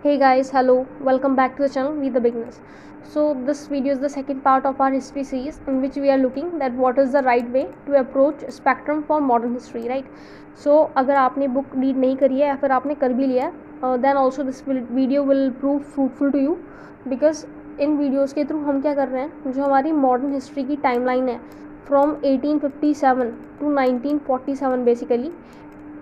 Hey guys, hello, welcome back to the channel We the Beginners. So this video is the second part of our history series in which we are looking that what is the right way to approach spectrum for modern history, right? So अगर आपने book read नहीं करी है या फिर आपने कर भी लिया है then also this video will prove fruitful to you because in videos के थ्रू हम क्या कर रहे हैं, जो हमारी मॉडर्न हिस्ट्री की टाइमलाइन है फ्रॉम 1857 टू 1947 बेसिकली,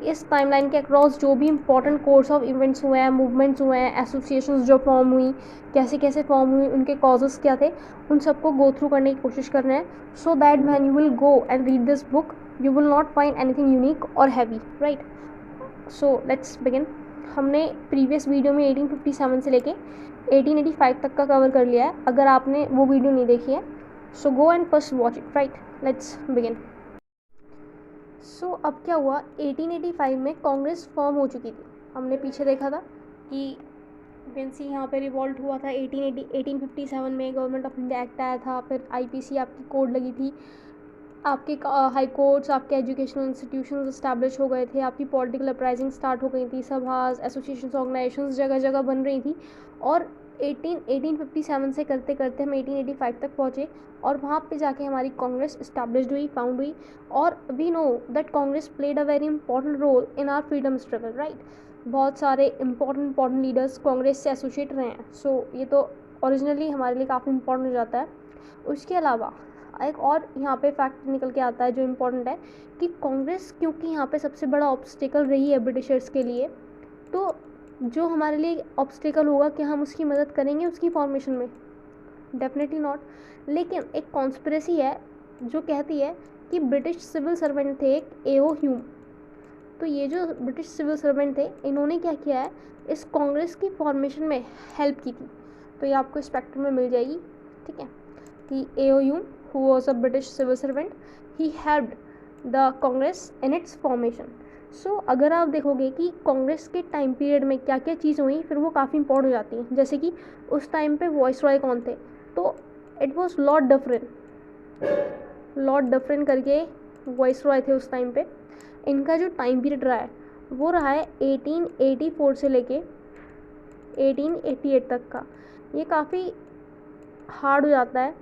इस टाइमलाइन के अक्रॉस जो भी इंपॉर्टेंट कोर्स ऑफ इवेंट्स हुए हैं, मूवमेंट्स हुए हैं, एसोसिएशंस जो फॉर्म हुई, कैसे कैसे फॉर्म हुई, उनके कॉजेस क्या थे, उन सबको गो थ्रू करने की कोशिश कर रहे हैं so that when you will go and read this book you will not find anything unique और heavy, right? So let's begin. हमने प्रीवियस वीडियो में 1857 से लेके 1885 तक का कवर कर लिया है. अगर आपने वो वीडियो नहीं देखी है so go and first watch it, right? Let's begin. So अब क्या हुआ, 1885 में कांग्रेस फॉर्म हो चुकी थी. हमने पीछे देखा था कि यूएनसी यहाँ पे रिवॉल्ट हुआ था 1857 में, गवर्नमेंट ऑफ इंडिया एक्ट आया था, फिर आईपीसी आपकी कोड लगी थी, आपके हाई कोर्ट्स, आपके एजुकेशनल इंस्टीट्यूशंस इस्टेब्लिश हो गए थे, आपकी पॉलिटिकल अपराइजिंग स्टार्ट हो गई थी, सभाज, एसोसिएशंस, ऑर्गेनाइजेशंस जगह जगह बन रही थी. और 1857 से करते करते हम 1885 तक पहुँचे और वहाँ पे जाके हमारी कांग्रेस इस्टेब्लिश्ड हुई, फाउंड हुई. और we know that Congress played a very important role in our freedom struggle, right? बहुत सारे इंपॉर्टेंट लीडर्स कांग्रेस से एसोसिएट रहे हैं. सो ये तो ओरिजिनली हमारे लिए काफ़ी इंपॉर्टेंट हो जाता है. उसके अलावा एक और यहाँ पे फैक्ट निकल के आता है जो इम्पोर्टेंट है कि कांग्रेस क्योंकि यहाँ पे सबसे बड़ा ऑब्स्टिकल रही है ब्रिटिशर्स के लिए, तो जो हमारे लिए ऑब्स्टिकल होगा कि हम उसकी मदद करेंगे उसकी फॉर्मेशन में? Definitely not. लेकिन एक कॉन्स्पिरेसी है जो कहती है कि ब्रिटिश सिविल सर्वेंट थे एक एओ ह्यूम. तो ये जो ब्रिटिश सिविल सर्वेंट थे इन्होंने क्या किया है, इस कांग्रेस की फॉर्मेशन में हेल्प की थी. तो ये आपको स्पेक्ट्रम में मिल जाएगी, ठीक है? कि एओ Hume who was a British civil servant, he helped the Congress in its formation. So अगर आप देखोगे कि कांग्रेस के टाइम पीरियड में क्या क्या चीज़ हुई फिर वो काफ़ी इंपॉर्टेंट हो जाती हैं. जैसे कि उस टाइम पे वॉइस रॉय कौन थे, तो it was Lord Dufferin. Lord Dufferin करके वॉइस रॉय थे उस टाइम पे. इनका जो टाइम पीरियड रहा है वो रहा है 1884 से लेके 1888 तक का. ये काफ़ी हार्ड हो जाता है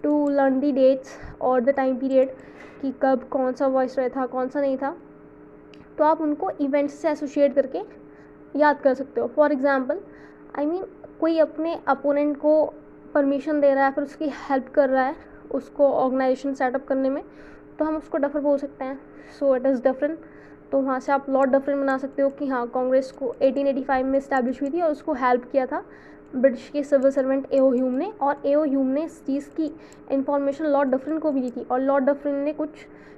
टू लर्न दी डेट्स और द टाइम पीरियड कि कब कौन सा वॉइस रहा था कौन सा नहीं था. तो आप उनको इवेंट्स से एसोसिएट करके याद कर सकते हो. फॉर एग्जांपल कोई अपने अपोनेंट को परमिशन दे रहा है फिर उसकी हेल्प कर रहा है उसको ऑर्गेनाइजेशन सेटअप करने में, तो हम उसको डफर बोल सकते हैं. So it is Dufferin. तो वहाँ से आप लॉर्ड डफरिन बना सकते हो कि हाँ कांग्रेस को 1885 में इस्टेब्लिश हुई थी और उसको हेल्प किया था ब्रिटिश के सिविल सर्वेंट एओ ह्यूम ने. और एओ ह्यूम ने इस चीज़ की इंफॉर्मेशन लॉर्ड डफरिन को भी दी थी और लॉर्ड डफरिन ने कुछ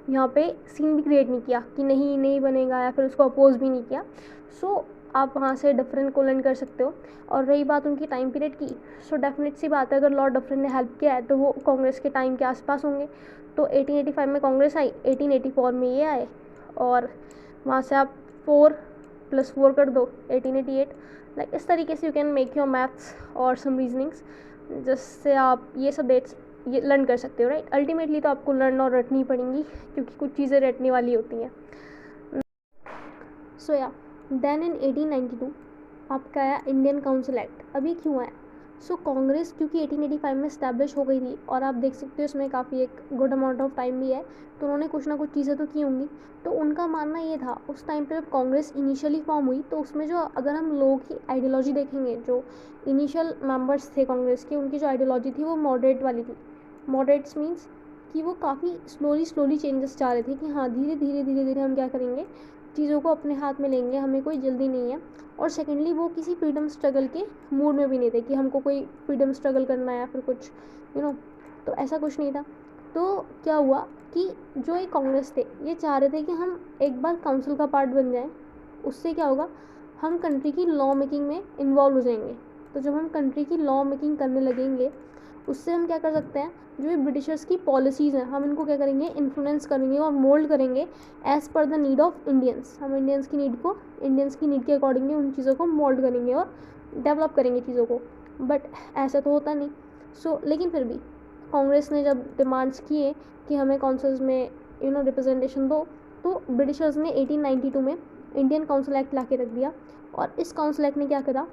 यहाँ पे सीन भी क्रिएट नहीं किया कि नहीं बनेगा या फिर उसको अपोज भी नहीं किया. सो आप वहाँ से डफरिन को लर्न कर सकते हो. और रही बात उनकी टाइम पीरियड की, सो डेफिनेट सी बात है अगर लॉर्ड डफरिन ने हेल्प किया है तो वो कांग्रेस के टाइम के आसपास होंगे. तो 1885 में कांग्रेस आई, 1884 में ये आए और वहाँ से आप 4 + 4 कर दो 1888. लाइक इस तरीके से you can make your maths और सम रीजनिंग्स जिससे आप ये सब डेट्स ये लर्न कर सकते हो, राइट? अल्टीमेटली तो आपको लर्न और रटनी पड़ेंगी क्योंकि कुछ चीज़ें रटने वाली होती हैं. सो या देन इन 1892 आपका आया इंडियन काउंसिल एक्ट. अभी क्यों आया? सो कांग्रेस क्योंकि 1885 में इस्टेब्लिश हो गई थी और आप देख सकते हो इसमें काफ़ी एक गुड अमाउंट ऑफ टाइम भी है, तो उन्होंने कुछ ना कुछ चीज़ें तो की होंगी. तो उनका मानना ये था उस टाइम पे जब कांग्रेस इनिशियली फॉर्म हुई तो उसमें जो अगर हम लोगों की आइडियोलॉजी देखेंगे, जो इनिशियल मेंबर्स थे कांग्रेस के, उनकी जो आइडियोलॉजी थी वो मॉडरेट वाली थी. मॉडरेट्स मीन्स कि वो काफ़ी स्लोली चेंजेस चाह रहे थे कि हाँ धीरे हम क्या करेंगे, चीज़ों को अपने हाथ में लेंगे, हमें कोई जल्दी नहीं है. और सेकेंडली वो किसी फ्रीडम स्ट्रगल के मूड में भी नहीं थे कि हमको कोई फ्रीडम स्ट्रगल करना है या फिर कुछ तो ऐसा कुछ नहीं था. तो क्या हुआ कि जो ये कांग्रेस थे ये चाह रहे थे कि हम एक बार काउंसिल का पार्ट बन जाएं. उससे क्या होगा, हम कंट्री की लॉ मेकिंग में इन्वॉल्व हो जाएंगे. तो जब हम कंट्री की लॉ मेकिंग करने लगेंगे उससे हम क्या कर सकते हैं, जो ये ब्रिटिशर्स की पॉलिसीज़ हैं हम इनको क्या करेंगे, इन्फ्लुएंस करेंगे और मोल्ड करेंगे as per the need of Indians. हम इंडियंस की नीड के अकॉर्डिंगली उन चीज़ों को मोल्ड करेंगे और डेवलप करेंगे चीज़ों को. बट ऐसा तो होता नहीं. लेकिन फिर भी कांग्रेस ने जब डिमांड्स किए कि हमें काउंसिल्स में रिप्रेजेंटेशन दो, तो ब्रिटिशर्स ने 1892 में इंडियन काउंसिल एक्ट ला के रख दिया. और इस काउंसिल एक्ट ने क्या करा,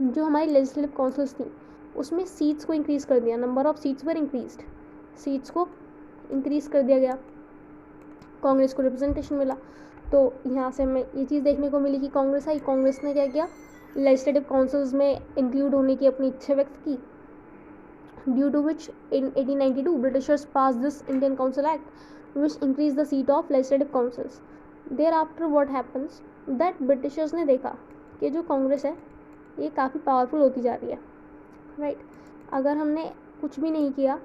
जो हमारी लेजिस्लेटिव काउंसिल्स थी उसमें सीट्स को इंक्रीज़ कर दिया, number of seats were increased, seats को इंक्रीज़ कर दिया गया, कांग्रेस को रिप्रेजेंटेशन मिला। तो यहाँ से हमें ये चीज़ देखने को मिली कि कांग्रेस आई, कांग्रेस ने क्या किया, लेजिस्लेटिव काउंसिल्स में इंक्लूड होने की अपनी इच्छा व्यक्त की, due to which in 1892 britishers pass this Indian council act which increase the seat of legislative councils. There after what happens that britishers ने देखा कि जो कांग्रेस है ये काफ़ी पावरफुल होती जा रही है, राइट। अगर हमने कुछ भी नहीं किया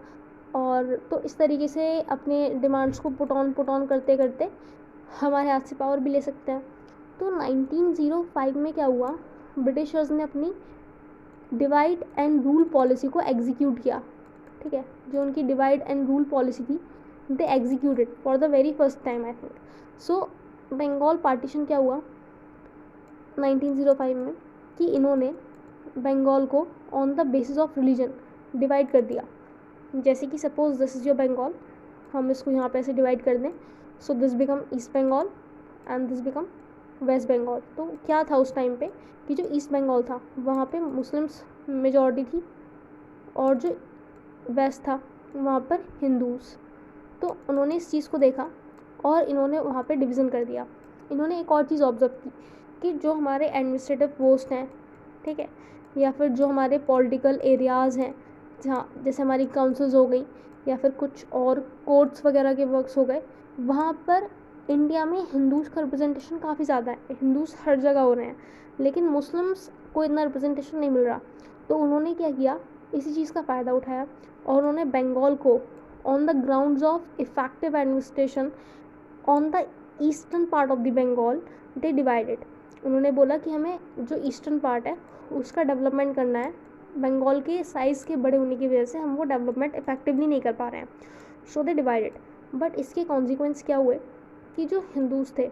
और तो इस तरीके से अपने डिमांड्स को पुट ऑन करते करते हमारे हाथ से पावर भी ले सकते हैं। तो 1905 में क्या हुआ, ब्रिटिशर्स ने अपनी डिवाइड एंड रूल पॉलिसी को एग्जीक्यूट किया, ठीक है। जो उनकी डिवाइड एंड रूल पॉलिसी थी they executed for the very first time I think. So Bengal partition क्या हुआ 1905 में कि इन्होंने बंगाल को on the basis of religion divide कर दिया। जैसे कि suppose this is your Bengal, हम इसको यहाँ पे ऐसे डिवाइड कर दें, so this become East Bengal and this become West Bengal. तो क्या था उस टाइम पे कि जो ईस्ट बंगाल था वहाँ पे मुस्लिम्स मेजॉरिटी थी और जो वेस्ट था वहाँ पर हिंदूज। तो उन्होंने इस चीज़ को देखा और इन्होंने वहाँ पे डिवीज़न कर दिया। इन्होंने एक और चीज़ ऑब्जर्व की कि जो हमारे एडमिनिस्ट्रेटिव पोस्ट हैं, ठीक है, या फिर जो हमारे पॉलिटिकल एरियाज़ हैं जहाँ जैसे हमारी काउंसिल्स हो गई या फिर कुछ और कोर्ट्स वगैरह के वर्क्स हो गए, वहाँ पर इंडिया में हिंदूज़ का रिप्रेजेंटेशन काफ़ी ज़्यादा है, हिंदूज़ हर जगह हो रहे हैं, लेकिन मुस्लिम्स को इतना रिप्रेजेंटेशन नहीं मिल रहा। तो उन्होंने क्या किया, इसी चीज़ का फ़ायदा उठाया और उन्होंने बंगाल को on the grounds of effective administration on the eastern part of the Bengal they divided. उन्होंने बोला कि हमें जो ईस्टर्न पार्ट है उसका डेवलपमेंट करना है, बंगाल के साइज़ के बड़े होने की वजह से हम वो डेवलपमेंट इफेक्टिवली नहीं कर पा रहे हैं, सो दे डिवाइडेड। बट इसके कॉन्सिक्वेंस क्या हुए कि जो हिंदूज़ थे,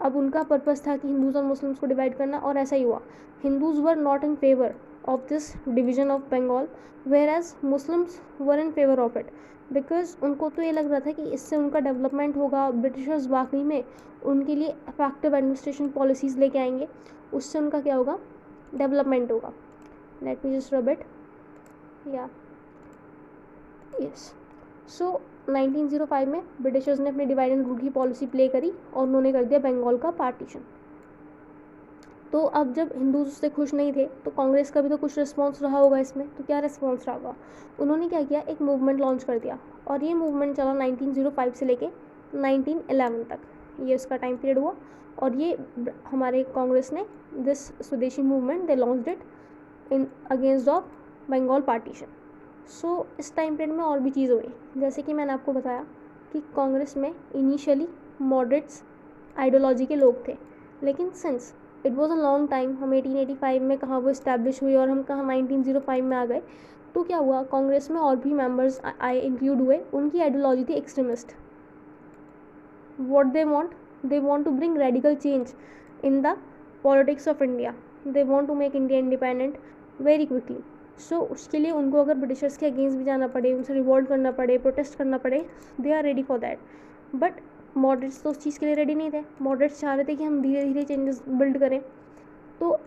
अब उनका पर्पस था कि हिंदूज़ और मुस्लिम्स को डिवाइड करना, और ऐसा ही हुआ। Hindus were not in favour of this division of Bengal where as Muslims were in favour of it, because उनको तो ये लग रहा था कि इससे उनका डेवलपमेंट होगा, ब्रिटिशर्स वाकई में उनके लिए इफेक्टिव एडमिनिस्ट्रेशन पॉलिसीज़ लेके आएंगे, उससे उनका क्या होगा, डेवलपमेंट होगा। Let me just rub it, या यस। सो 1905 में ब्रिटिशर्स ने अपनी डिवाइड एंड रूल की पॉलिसी प्ले करी और उन्होंने कर दिया बंगाल का पार्टीशन। तो अब जब हिंदूज उससे खुश नहीं थे तो कांग्रेस का भी तो कुछ रिस्पॉन्स रहा होगा इसमें। तो क्या रिस्पॉन्स रहा होगा, उन्होंने क्या किया, एक मूवमेंट लॉन्च कर दिया और ये मूवमेंट चला 1905 से लेके 1911 तक, ये उसका टाइम पीरियड हुआ। और ये हमारे कांग्रेस ने this Swadeshi movement they launched it in against of Bengal partition. So इस टाइम पीरियड में और भी चीज़ हुई, जैसे कि मैंने आपको बताया कि कांग्रेस में इनिशियली मॉडरेट्स आइडियोलॉजी के लोग थे, लेकिन since it was a long time, हम 1885 में कहाँ वो इस्टेब्लिश हुई और हम कहाँ 1905 में आ गए, तो क्या हुआ, कांग्रेस में और भी मेंबर्स आए, इंक्लूड हुए, उनकी आइडियोलॉजी थी extremist. What they want to bring radical change in the politics of India, they want to make India independent very quickly. So उसके लिए उनको अगर ब्रिटिशर्स के अगेंस्ट भी जाना पड़े, उनसे रिवॉल्ट करना पड़े, प्रोटेस्ट करना पड़े, they are ready for that. But moderates तो उस चीज़ के लिए रेडी नहीं थे। मॉडरेट्स चाह रहे थे कि हम धीरे धीरे चेंजेस बिल्ड करें। तो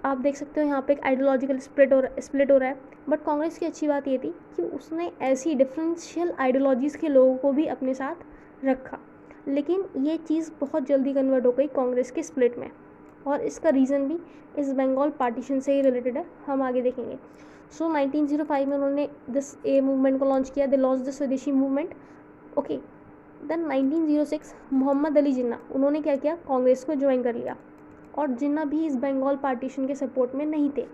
आप देख सकते हो यहाँ पे एक आइडियोलॉजिकल स्प्लिट हो रहा है। बट कांग्रेस की अच्छी बात ये थी कि उसने ऐसी डिफरेंशियल आइडियोलॉजीज़ के लोगों को भी अपने साथ रखा, लेकिन ये चीज़ बहुत जल्दी कन्वर्ट हो गई कांग्रेस के स्प्लिट में, और इसका रीज़न भी इस बंगाल पार्टीशन से ही रिलेटेड है, हम आगे देखेंगे। सो 1905 में उन्होंने दिस ए मूवमेंट को लॉन्च किया, they launch the Swadeshi movement, okay. Then 1906 Mohammad Ali Jinnah, उन्होंने क्या किया, कांग्रेस को ज्वाइन कर लिया। और जिन्ना भी इस बंगाल पार्टीशन के सपोर्ट में नहीं थे,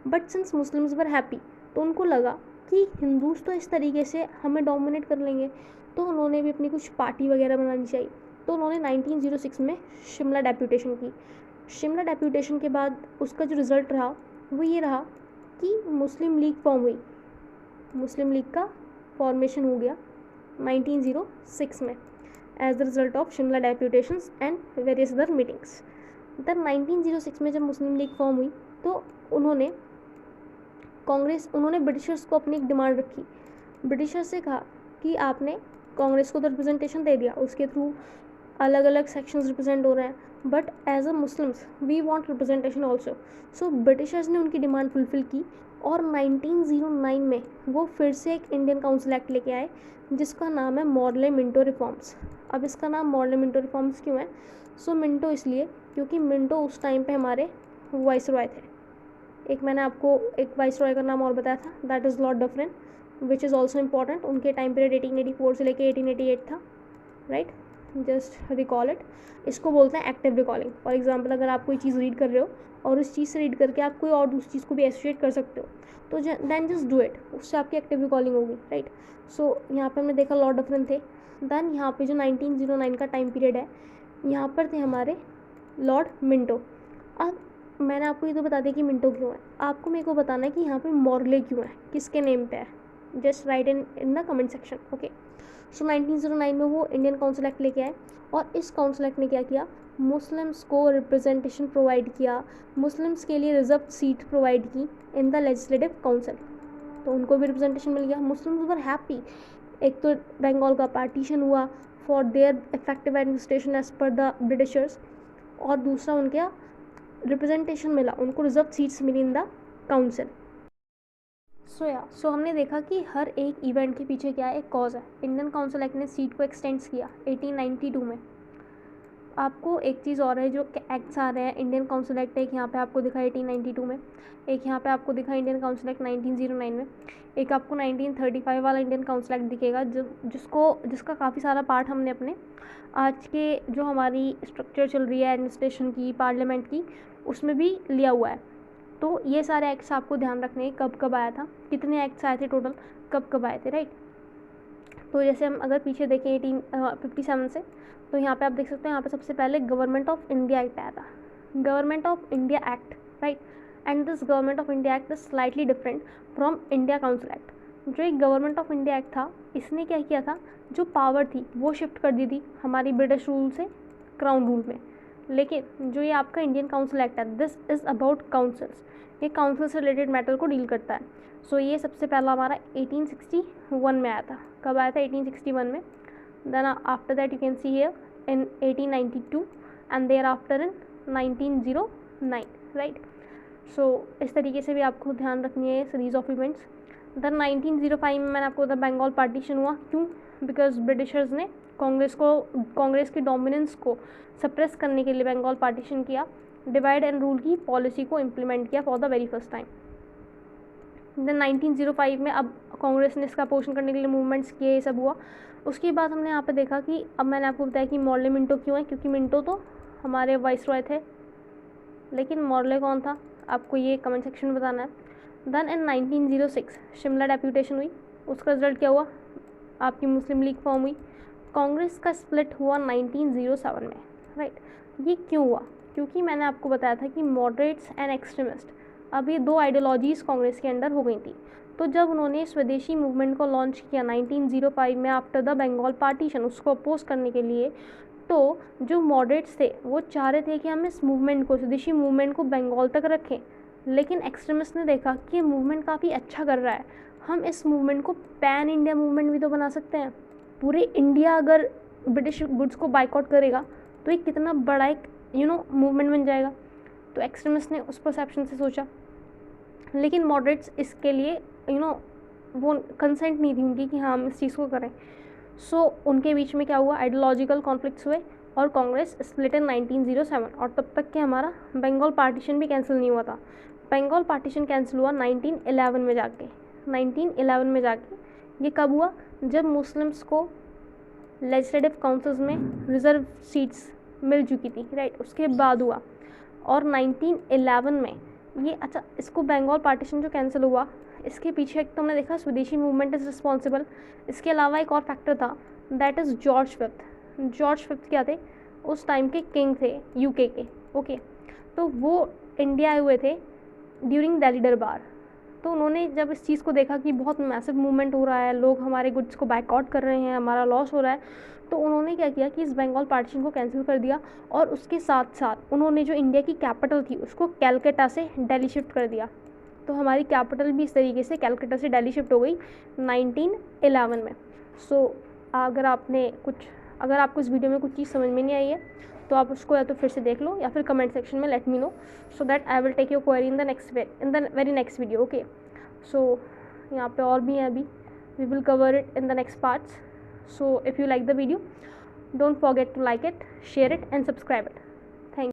but since Muslims were happy, तो उनको लगा कि हिंदूज तो इस तरीके से हमें डोमिनेट कर लेंगे, तो उन्होंने भी अपनी कुछ पार्टी वगैरह बनानी चाहिए। तो उन्होंने 1906 में शिमला डेप्यूटेशन की। शिमला डेप्यूटेशन के बाद उसका जो रिज़ल्ट रहा वो ये रहा कि मुस्लिम लीग फॉर्म हुई, मुस्लिम लीग का फॉर्मेशन हो गया 1906 में as the result of Shimla deputations and various other meetings. तब 1906 में जब मुस्लिम लीग फॉर्म हुई तो उन्होंने ब्रिटिशर्स को अपनी एक डिमांड रखी। ब्रिटिशर्स से कहा कि आपने कांग्रेस को तो रिप्रेजेंटेशन दे दिया, उसके थ्रू अलग अलग सेक्शंस रिप्रेजेंट हो रहे हैं, but as a Muslims we want representation also. So britishers ने उनकी डिमांड फुलफिल की और 1909 में वो फिर से एक इंडियन काउंसिल एक्ट लेके आए जिसका नाम है मॉर्ले मिंटो रिफॉर्म्स। अब इसका नाम मॉर्ले मिंटो रिफॉर्म्स क्यों है? सो मिंटो इसलिए क्योंकि मिंटो उस टाइम पे हमारे वाइसरॉय थे। एक मैंने आपको एक वाइसरॉय का नाम और बताया था, that is Lord Dufferin, which is also important. उनके टाइम पीरियड 1884 से लेके 1888 था, राइट, जस्ट रिकॉल इट। इसको बोलते हैं एक्टिव रिकॉलिंग। फॉर एग्जाम्पल अगर आप कोई चीज़ रीड कर रहे हो और उस चीज़ से रीड करके आप कोई और दूसरी चीज़ को भी एसोसिएट कर सकते हो, तो देन जस्ट डू इट, उससे आपकी एक्टिव रिकॉलिंग होगी, राइट। सो यहाँ पे हमने देखा लॉर्ड डफरिन थे। देन यहाँ पे जो 1909 का टाइम पीरियड है, यहाँ पर थे हमारे लॉर्ड मिंटो। अब मैंने आपको ये तो बता दिया कि मिंटो क्यों है, आपको मेरे को बताना है कि यहाँ पे मॉर्ले क्यों है, किसके नेम पे है। Just write in the comment section, okay. So 1909 में वो इंडियन काउंसिल एक्ट लेके आए और इस काउंसिल एक्ट ने क्या किया, मुस्लिम्स को रिप्रेजेंटेशन प्रोवाइड किया, मुस्लिम्स के लिए रिजर्व सीट प्रोवाइड की इन द लेजिस्लेटिव काउंसिल, तो उनको भी रिप्रेजेंटेशन मिल गया। Muslims were happy. एक तो बंगाल का पार्टीशन हुआ for their effective administration as per the Britishers, और दूसरा उनके रिप्रेजेंटेशन मिला, उनको रिजर्व सीट्स मिली इन द काउंसिल। सो हमने देखा कि हर एक इवेंट के पीछे क्या है, एक कॉज है। इंडियन काउंसिल एक्ट ने सीट को एक्सटेंड्स किया 1892 में। आपको एक चीज़ और है, जो एक्ट्स आ रहे हैं इंडियन काउंसिल एक्ट, एक यहाँ पे आपको दिखा 1892 में, एक यहाँ पे आपको दिखा इंडियन काउंसिल एक्ट 1909 में, एक आपको 1935 वाला इंडियन काउंसिल एक्ट दिखेगा जिसका काफ़ी सारा पार्ट हमने अपने आज के जो हमारी स्ट्रक्चर चल रही है एडमिनिस्ट्रेशन की, पार्लियामेंट की, उसमें भी लिया हुआ है। तो ये सारे एक्ट्स आपको ध्यान रखने हैं, कब कब आया था, कितने एक्ट्स आए थे टोटल, कब कब आए थे, राइट। तो जैसे हम अगर पीछे देखें 1857 से, तो यहाँ पे आप देख सकते हैं, यहाँ पे सबसे पहले गवर्नमेंट ऑफ इंडिया एक्ट आया था, government of India act, right. And this government of India act is slightly different from India council act. जो एक गवर्नमेंट ऑफ इंडिया एक्ट था, इसने क्या किया था, जो पावर थी वो शिफ्ट कर दी थी हमारी ब्रिटिश रूल से क्राउन रूल में। लेकिन जो ये आपका इंडियन काउंसिल एक्ट है, दिस इज़ अबाउट काउंसिल्स, ये काउंसिल से रिलेटेड मैटर को डील करता है। सो ये सबसे पहला हमारा 1861 में आया था। कब आया था? 1861 में। Then after that you can see here in 1892 and thereafter in 1909, right. So इस तरीके से भी आपको ध्यान रखनी है सीरीज ऑफ इवेंट्स। देन 1905 में मैंने आपको बताया बंगाल पार्टीशन हुआ। क्यों? बिकॉज ब्रिटिशर्स ने कांग्रेस की डोमिनेंस को सप्रेस करने के लिए बंगाल पार्टीशन किया, डिवाइड एंड रूल की पॉलिसी को इम्प्लीमेंट किया for the very first time. Then 1905 में अब कांग्रेस ने इसका अपोजिशन करने के लिए मूवमेंट्स किए, ये सब हुआ। उसके बाद हमने यहाँ पे देखा कि अब मैंने आपको बताया कि मॉर्ले मिंटो क्यों है, क्योंकि मिंटो तो हमारे वाइसरॉय थे, लेकिन मॉर्ले कौन था, आपको ये कमेंट सेक्शन में बताना है। देन इन 1906 शिमला डेप्यूटेशन हुई, उसका रिजल्ट क्या हुआ, आपकी मुस्लिम लीग फॉर्म हुई। कांग्रेस का स्प्लिट हुआ 1907 में, राइट। ये क्यों हुआ? क्योंकि मैंने आपको बताया था कि मॉडरेट्स एंड एक्सट्रीमिस्ट, अब ये दो आइडियोलॉजीज़ कांग्रेस के अंडर हो गई थी। तो जब उन्होंने स्वदेशी मूवमेंट को लॉन्च किया 1905 में आफ्टर द बंगाल पार्टीशन, उसको अपोज करने के लिए, तो जो मॉडरेट्स थे वो चाह रहे थे कि हम इस मूवमेंट को, स्वदेशी मूवमेंट को बंगाल तक रखें। लेकिन एक्सट्रीमिस्ट ने देखा कि ये मूवमेंट काफ़ी अच्छा कर रहा है, हम इस मूवमेंट को पैन इंडिया मूवमेंट भी तो बना सकते हैं। पूरे इंडिया अगर ब्रिटिश गुड्स को बाइकआउट करेगा तो ये कितना बड़ा एक मूवमेंट बन जाएगा। तो एक्सट्रीमिस्ट ने उस परसेप्शन से सोचा, लेकिन मॉडरेट्स इसके लिए वो कंसेंट नहीं थी उनकी कि हाँ हम इस चीज़ को करें। सो उनके बीच में क्या हुआ, आइडियोलॉजिकल कॉन्फ्लिक्ट्स हुए और कांग्रेस स्प्लिट इन 1907। और तब तक के हमारा बंगाल पार्टीशन भी कैंसिल नहीं हुआ था। बंगाल पार्टीशन कैंसिल हुआ 1911 में जाके। 1911 में जाके ये कब हुआ, जब मुस्लिम्स को लेजिस्लेटिव काउंसिल्स में रिजर्व सीट्स मिल चुकी थी, राइट, उसके बाद हुआ। और 1911 में ये, अच्छा, इसको बंगाल पार्टीशन जो कैंसिल हुआ, इसके पीछे एक तो हमने देखा स्वदेशी मूवमेंट इज़ रिस्पॉन्सिबल। इसके अलावा एक और फैक्टर था, that is George fifth. George fifth क्या थे, उस टाइम के किंग थे यूके के, ओके। तो वो इंडिया आए हुए थे ड्यूरिंग दिल्ली दरबार। तो उन्होंने जब इस चीज़ को देखा कि बहुत मैसिव मूवमेंट हो रहा है, लोग हमारे गुड्स को बाइकआउट कर रहे हैं, हमारा लॉस हो रहा है, तो उन्होंने क्या किया कि इस बंगाल पार्टीशन को कैंसिल कर दिया। और उसके साथ साथ उन्होंने जो इंडिया की कैपिटल थी उसको कैलकाटा से दिल्ली शिफ्ट कर दिया। तो हमारी कैपिटल भी इस तरीके से कैलकाटा से दिल्ली शिफ्ट हो गई 1911 में। सो अगर आपको इस वीडियो में कुछ चीज़ समझ में नहीं आई है तो आप उसको या तो फिर से देख लो या फिर कमेंट सेक्शन में let me know, so that I will take your query in the very next video. Okay, so यहाँ पे और भी है अभी, we will cover it in the next parts. So if you like the video, don't forget to like it, share it and subscribe it.